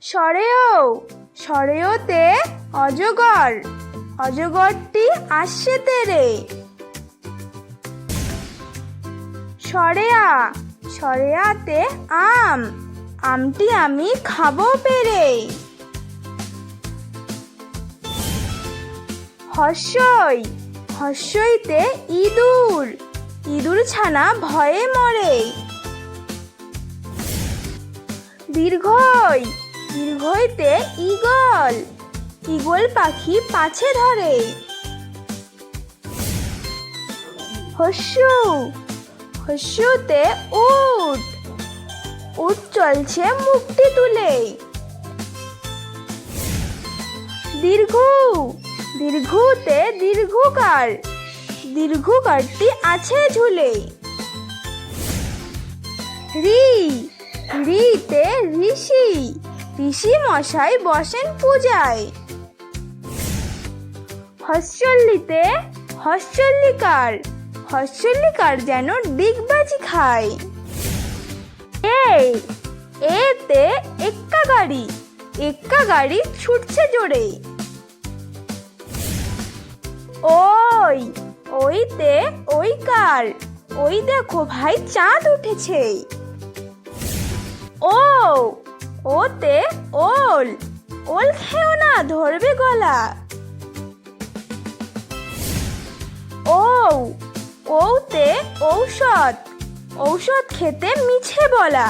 সরেও, সরেওতে অজগর, অজগরটি আসছে তেরে। সরেয়া, সরেয়াতে আম, আমটি আমি খাবো পেরে। হর্ষই, হর্ষইতে ইঁদুর, ইঁদুর ছানা ভয়ে মরে। দীর্ঘই, দীর্ঘইতে ঈগল, ঈগল পাখি পাছে ধরে। হস্যু, হস্যুতে উট, উট চলছে মুখটি তুলে। দীর্ঘু, দীর্ঘুতে দীর্ঘকার, দীর্ঘকারটি আছে ঝুলে। ঋ, ঋতে ঋষি, ঋষি মশাই বসেন পূজায়। হর্ষল্লিতে হর্ষল্লিকার, হর্ষল্লিকার যেন ডিগবাজি খায়। এতে এক্কা গাড়ি, এক্কা গাড়ি ছুটছে জোরে। ওই, ওইতে ওইকার, ওই দেখো ভাই চাঁদ উঠেছে। ও, ওতে ওল, ওল খেও না ধরবে গলা। ও, ওতে ঔষধ, ঔষধ খেতে মিছে বলা।